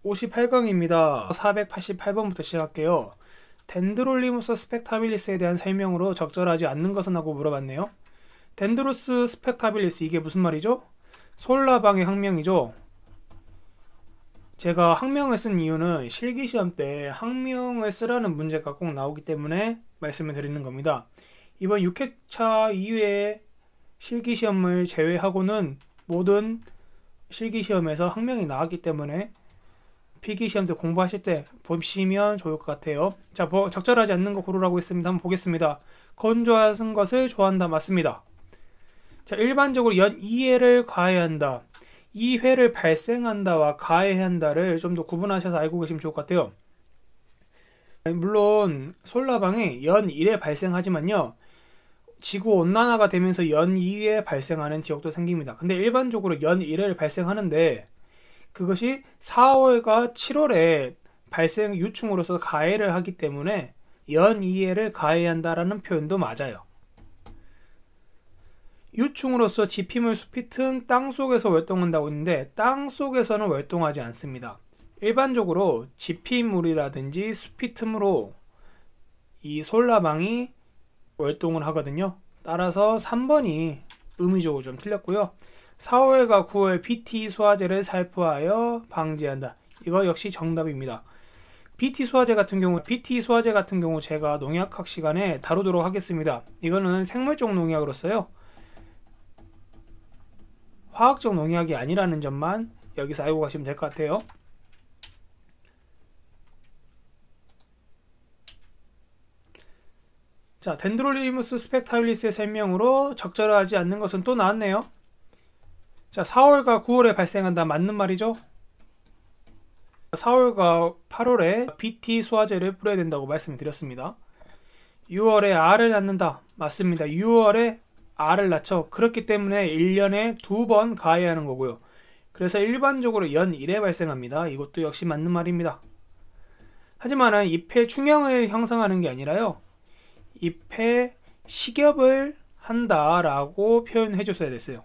58강입니다. 488번부터 시작할게요. 덴드롤리무스 스펙타빌리스에 대한 설명으로 적절하지 않는 것은 하고 물어봤네요. 덴드로스 스펙타빌리스, 이게 무슨 말이죠? 솔라방의 학명이죠. 제가 학명을 쓴 이유는 실기시험 때 학명을 쓰라는 문제가 꼭 나오기 때문에 말씀을 드리는 겁니다. 이번 6회차 이외의 실기시험을 제외하고는 모든 실기시험에서 학명이 나왔기 때문에 필기시험 때 공부하실 때 보시면 좋을 것 같아요. 자, 적절하지 않는 거 고르라고 했습니다. 한번 보겠습니다. 건조한 것을 좋아한다. 맞습니다. 자, 일반적으로 연 2회를 가해야 한다. 2회를 발생한다와 가해야 한다를 좀 더 구분하셔서 알고 계시면 좋을 것 같아요. 물론 솔라방이 연 1회 발생하지만요, 지구온난화가 되면서 연 2회 발생하는 지역도 생깁니다. 근데 일반적으로 연 1회를 발생하는데 그것이 4월과 7월에 발생 유충으로서 가해를 하기 때문에 연 2회를 가해야 한다라는 표현도 맞아요. 유충으로서 지피물 숲이 튼 땅속에서 활동한다고 했는데 땅속에서는 활동하지 않습니다. 일반적으로 지피물이라든지 숲이 틈으로 이 솔라방이 활동을 하거든요. 따라서 3번이 의미적으로 좀 틀렸고요. 4월과 9월 BT 수화제를 살포하여 방지한다. 이거 역시 정답입니다. BT 수화제 같은 경우 제가 농약학 시간에 다루도록 하겠습니다. 이거는 생물적 농약으로서요, 화학적 농약이 아니라는 점만 여기서 알고 가시면 될 것 같아요. 자, 덴드롤리무스 스펙타빌리스의 설명으로 적절하지 않는 것은 또 나왔네요. 자, 4월과 9월에 발생한다. 맞는 말이죠. 4월과 8월에 BT 수화제를 뿌려야 된다고 말씀드렸습니다. 6월에 알을 낳는다. 맞습니다. 6월에 알을 낳죠. 그렇기 때문에 1년에 2번 가해야 하는 거고요. 그래서 일반적으로 연 1회 발생합니다. 이것도 역시 맞는 말입니다. 하지만 잎의 충형을 형성하는 게 아니라요, 잎의 식엽을 한다라고 표현해 줬어야 됐어요.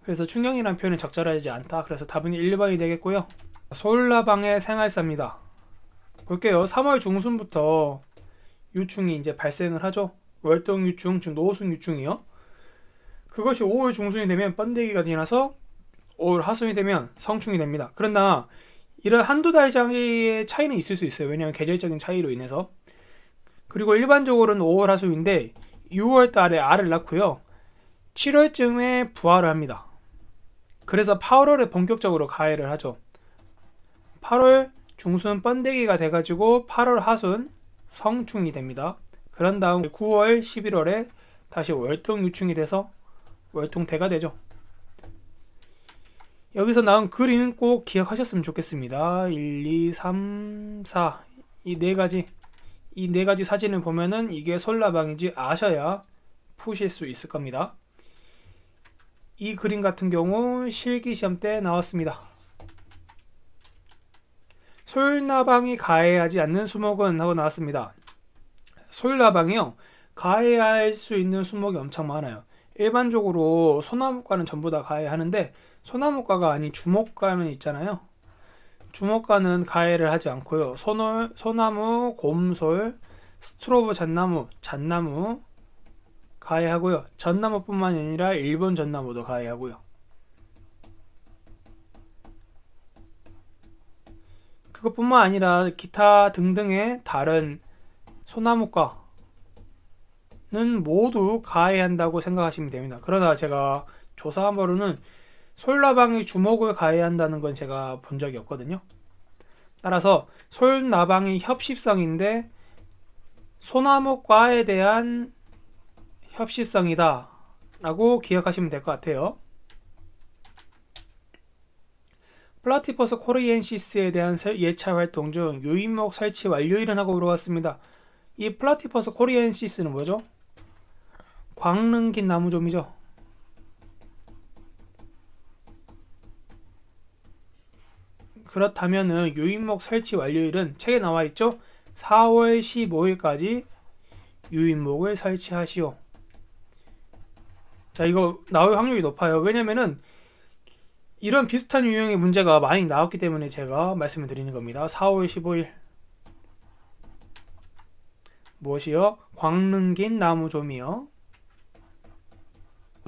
그래서 충형이라는 표현은 적절하지 않다. 그래서 답은 1번이 되겠고요. 솔라방의 생활사입니다. 볼게요. 3월 중순부터 유충이 이제 발생을 하죠. 월동 유충, 즉 노숙 유충이요. 그것이 5월 중순이 되면 번데기가 지나서 5월 하순이 되면 성충이 됩니다. 그러나 이런 한두 달 사이의 차이는 있을 수 있어요. 왜냐하면 계절적인 차이로 인해서. 그리고 일반적으로는 5월 하순인데 6월 달에 알을 낳고요, 7월쯤에 부화를 합니다. 그래서 8월에 본격적으로 가해를 하죠. 8월 중순 번데기가 돼가지고 8월 하순 성충이 됩니다. 그런 다음 9월, 11월에 다시 월동 유충이 돼서 월동대가 되죠. 여기서 나온 그림은 꼭 기억하셨으면 좋겠습니다. 1, 2, 3, 4 이 네 가지 사진을 보면은 이게 솔라방인지 아셔야 푸실 수 있을 겁니다. 이 그림 같은 경우 실기시험 때 나왔습니다. 솔라방이 가해하지 않는 수목은 하고 나왔습니다. 솔라방이요, 가해할 수 있는 수목이 엄청 많아요. 일반적으로 소나무과는 전부 다 가해하는데 소나무과가 아닌 주목과는 있잖아요. 주목과는 가해를 하지 않고요, 소나무, 곰솔, 스트로브 잣나무 가해하고요. 전나무뿐만 아니라 일본 전나무도 가해하고요. 그것뿐만 아니라 기타 등등의 다른 소나무과는 모두 가해한다고 생각하시면 됩니다. 그러나 제가 조사한 바로는 솔나방이 주목을 가해한다는 건 제가 본 적이 없거든요. 따라서 솔나방이 협식성인데 소나무과에 대한 협식성이다 라고 기억하시면 될 것 같아요. 플라티퍼스 코리엔시스에 대한 예찰 활동 중 유인목 설치 완료일은 하고 물어봤습니다. 이 플라티퍼스 코리엔시스는 뭐죠? 광능 긴 나무좀이죠. 그렇다면은 유인목 설치 완료일은 책에 나와 있죠. 4월 15일까지 유인목을 설치하시오. 자, 이거 나올 확률이 높아요. 왜냐면은 이런 비슷한 유형의 문제가 많이 나왔기 때문에 제가 말씀을 드리는 겁니다. 4월 15일 무엇이요? 광릉긴 나무좀이요.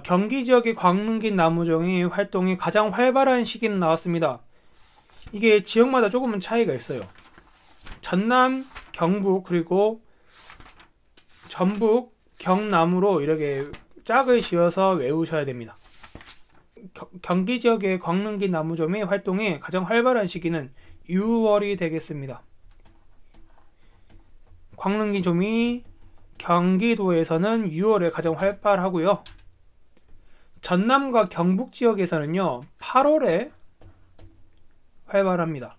경기 지역의 광릉긴 나무종의 활동이 가장 활발한 시기는 나왔습니다. 이게 지역마다 조금은 차이가 있어요. 전남, 경북, 그리고 전북, 경남으로 이렇게 짝을 지어서 외우셔야 됩니다. 경기 지역의 광릉긴 나무좀의 활동이 가장 활발한 시기는 6월이 되겠습니다. 광릉긴 좀이 경기도에서는 6월에 가장 활발하고요. 전남과 경북 지역에서는요 8월에 활발합니다.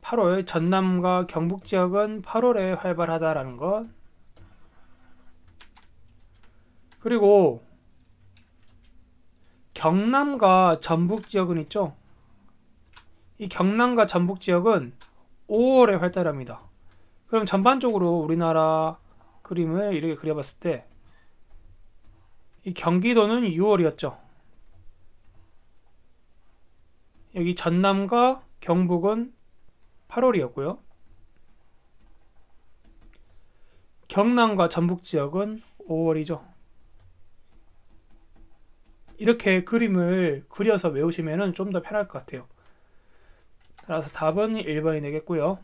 8월 전남과 경북 지역은 8월에 활발하다라는 것. 그리고 경남과 전북 지역은 있죠. 이 경남과 전북 지역은 5월에 활달합니다. 그럼 전반적으로 우리나라 그림을 이렇게 그려봤을 때 이 경기도는 6월이었죠. 여기 전남과 경북은 8월이었고요. 경남과 전북 지역은 5월이죠. 이렇게 그림을 그려서 외우시면 좀 더 편할 것 같아요. 따라서 답은 1번이 되겠고요.